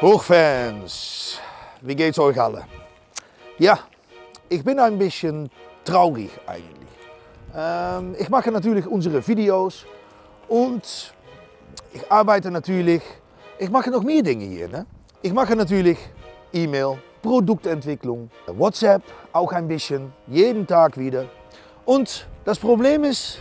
Buchfans, wie geht's euch alle? Ja, ich bin ein bisschen traurig eigentlich. Ich mache natürlich unsere Videos und ich arbeite natürlich, ich mache noch mehr Dinge hier. Ne? Ich mache natürlich E-Mail, Produktentwicklung, WhatsApp auch ein bisschen, jeden Tag wieder. Und das Problem ist,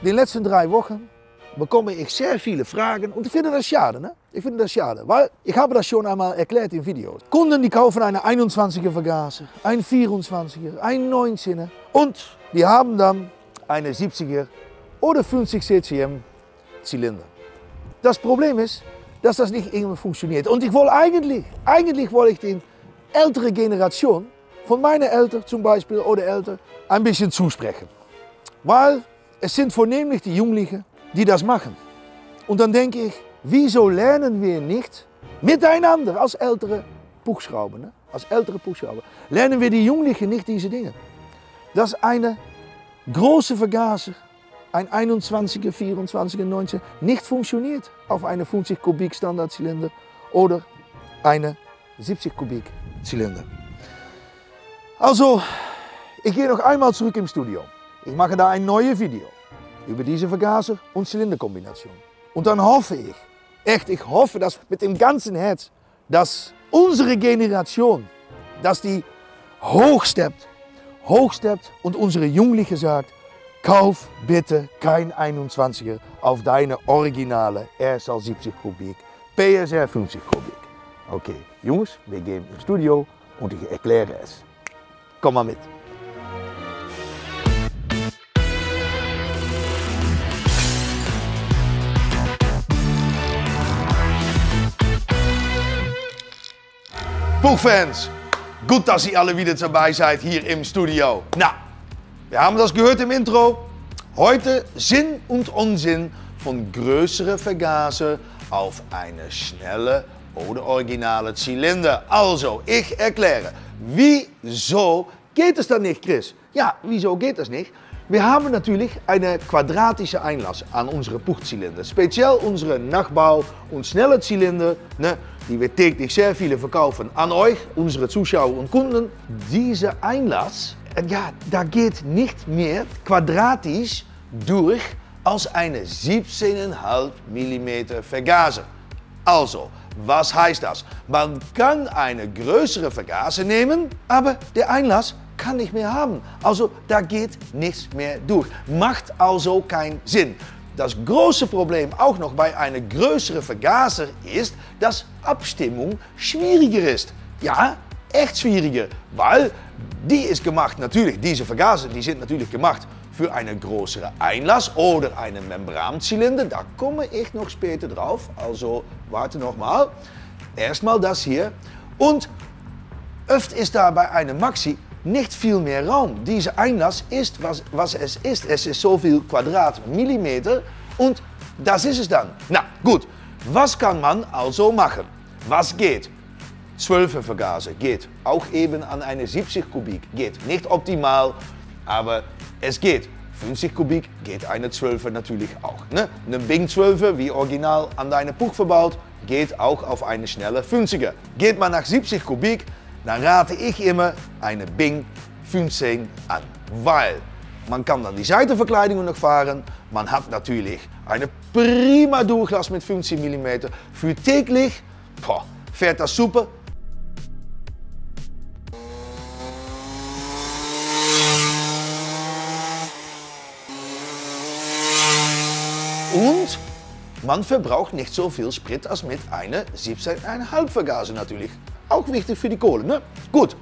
die letzten 3 Wochen bekomme ich sehr viele Fragen und ich finde das schade. Ne? Ich finde das schade, weil ich habe das schon einmal erklärt in Videos. Kunden die kaufen eine 21er Vergaser, ein 24er, ein 19er und die haben dann eine 70er oder 50 CCM Zylinder. Das Problem ist, dass das nicht immer funktioniert. Und ich wollte eigentlich wollte ich die ältere Generation, von meinen Eltern zum Beispiel oder Eltern, ein bisschen zusprechen. Weil es sind vornehmlich die Jugendlichen, die das machen. Und dann denke ich, wieso lernen wir nicht miteinander als ältere Buchschrauber, ne? Als ältere Buchschrauber, lernen wir die Jugendlichen nicht diese Dinge. Dass eine große Vergaser, ein 21er, 24er, 19er, nicht funktioniert auf eine 50 Kubik Standardzylinder oder eine 70 Kubik Zylinder. Also, ich gehe noch einmal zurück im Studio. Ich mache da ein neues Video über diese Vergaser- und Zylinderkombination. Und dann hoffe ich, echt, ich hoffe, dass mit dem ganzen Herz, dass unsere Generation, dass die hochsteppt und unsere Jugendlichen sagt, kauf bitte kein 21er auf deine originale RSL 70 Kubik, PSR 50 Kubik. Okay, Jungs, wir gehen ins Studio und ich erkläre es. Komm mal mit. Buchfans, gut, dass ihr alle wieder dabei seid hier im Studio. Na, wir haben das gehört im Intro. Heute Sinn und Unsinn von größeren Vergaser auf eine schnelle oder originale Zylinder. Also, ich erkläre, wieso geht es dann nicht, Chris? Ja, wieso geht das nicht? Wir haben natürlich eine quadratische Einlass an unsere Buchzylinder. Speziell unsere Nachbau- und schnelle Zylinder, ne, die wir täglich sehr viele verkaufen an euch, unsere Zuschauer und Kunden. Diese Einlass, ja, da geht nicht mehr quadratisch durch als eine 17,5 mm Vergaser. Also, was heißt das? Man kann eine größere Vergaser nehmen, aber der Einlass kann nicht mehr haben. Also da geht nichts mehr durch. Macht also keinen Sinn. Das große Problem auch noch bei einer größeren Vergaser ist, dass Abstimmung schwieriger ist. Ja, echt schwieriger, weil die ist gemacht natürlich, diese Vergaser, die sind natürlich gemacht für einen größeren Einlass oder einen Membranzylinder. Da komme ich noch später drauf, also warte noch mal. Erstmal das hier und oft ist da bei einer Maxi nicht viel mehr Raum. Dieser Einlass ist, was es ist. Es ist so viel Quadratmillimeter und das ist es dann. Na gut, was kann man also machen? Was geht? 12er Vergaser geht. Auch eben an eine 70 Kubik geht. Nicht optimal, aber es geht. 50 Kubik geht eine 12er natürlich auch. Ne? Eine Bing 12er, wie original an deine Buch verbaut, geht auch auf eine schnelle 50er. Geht man nach 70 Kubik, dann rate ich immer eine Bing 15 an, weil man kann dann die Seitenverkleidungen noch fahren, man hat natürlich eine prima Durchlass mit 15 mm, für täglich fährt das super. Und man verbraucht nicht so viel Sprit als mit einer 17,5 Vergaser natürlich. Auch wichtig für die Kohle, ne? Gut,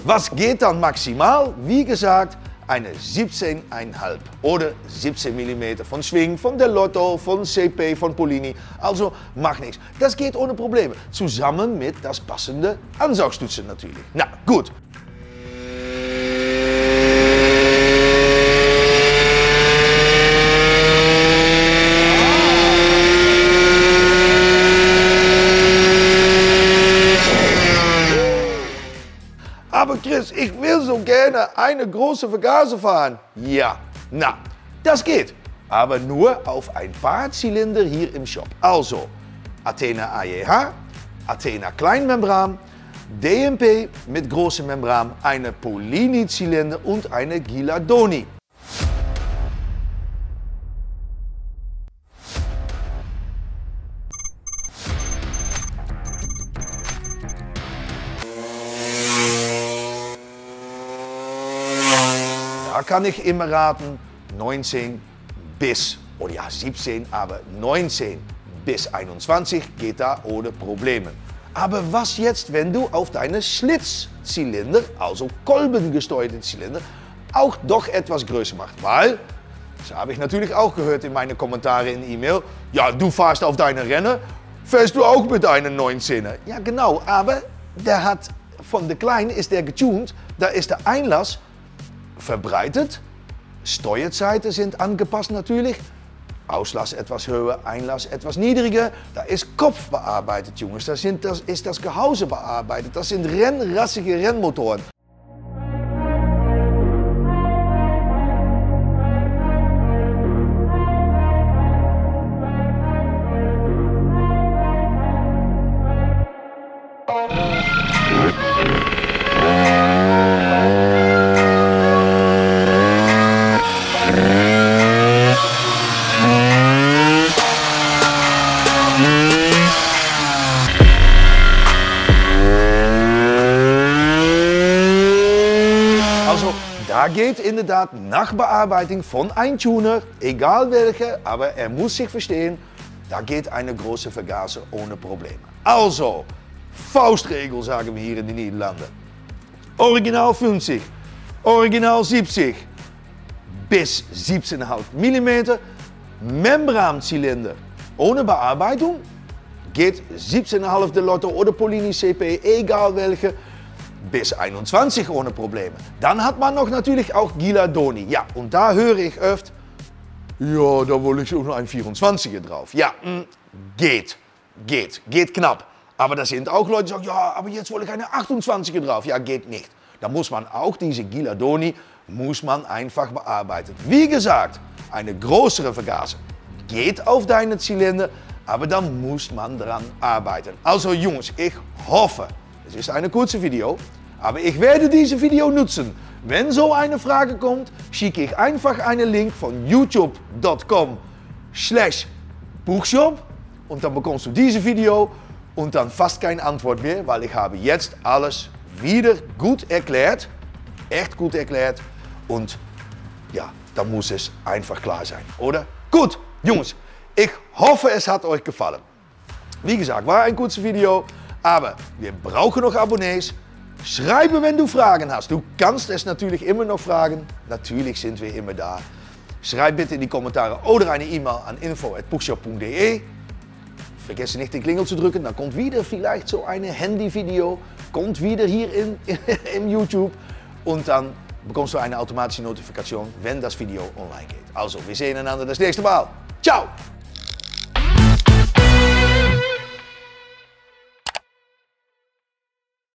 was geht dann maximal? Wie gesagt, eine 17,5 oder 17 mm von Swing, von Del Lotto, von CP, von Polini. Also macht nichts. Das geht ohne Probleme. Zusammen mit das passende Ansaugstützen natürlich. Na gut. Aber Chris, ich will so gerne eine große Vergaser fahren. Ja, na, das geht. Aber nur auf ein paar Zylinder hier im Shop. Also, Athena AEH, Athena Kleinmembran, DMP mit großer Membran, eine Polini-Zylinder und eine Gilardoni. Da kann ich immer raten, 19 bis, oder ja 17, aber 19 bis 21 geht da ohne Probleme. Aber was jetzt, wenn du auf deine Schlitzzylinder, also kolbengesteuerte Zylinder, auch doch etwas größer machst? Weil, das habe ich natürlich auch gehört in meine Kommentare in E-Mail, ja, du fährst auf deine Rennen, fährst du auch mit einem 19er. Ja genau, aber der hat, von der Kleinen ist der getuned, da ist der Einlass verbreitet, Steuerzeiten sind angepasst natürlich, Auslass etwas höher, Einlass etwas niedriger, da ist Kopf bearbeitet, Jungs, das ist das Gehäuse bearbeitet, das sind rennrassige Rennmotoren. Da geht inderdaad Nachbearbeitung von einem Tuner, egal welche, aber er muss sich verstehen, da geht eine große Vergaser ohne Probleme. Also, Faustregel sagen wir hier in den Niederlanden. Original 50, Original 70 bis 17,5 mm, Membranzylinder ohne Bearbeitung, geht 17,5 de Lotto oder Polini CP, egal welche, bis 21 ohne Probleme. Dann hat man noch natürlich auch Gilardoni. Ja, und da höre ich öfter, ja, da will ich auch noch ein 24er drauf. Ja, geht knapp. Aber da sind auch Leute, die sagen, ja, aber jetzt will ich eine 28er drauf. Ja, geht nicht. Da muss man auch diese Gilardoni, muss man einfach bearbeiten. Wie gesagt, eine größere Vergaser geht auf deine Zylinder, aber dann muss man dran arbeiten. Also Jungs, ich hoffe, es ist eine kurze Video, aber ich werde dieses Video nutzen. Wenn so eine Frage kommt, schicke ich einfach einen Link von youtube.com/Buchshop und dann bekommst du dieses Video und dann fast keine Antwort mehr, weil ich habe jetzt alles wieder gut erklärt, echt gut erklärt und ja, dann muss es einfach klar sein, oder? Gut, Jungs, ich hoffe, es hat euch gefallen. Wie gesagt, war ein kurzes Video. Aber wir brauchen noch Abonnees. Schreibe, wenn du Fragen hast. Du kannst es natürlich immer noch fragen. Natürlich sind wir immer da. Schreib bitte in die Kommentare oder eine E-Mail an info@buchshop.de. Vergesse nicht den Klingel zu drücken, dann kommt wieder vielleicht so ein Handyvideo, kommt wieder hier in YouTube und dann bekommst du eine automatische Notifikation, wenn das Video online geht. Also, wir sehen einander das nächste Mal. Ciao!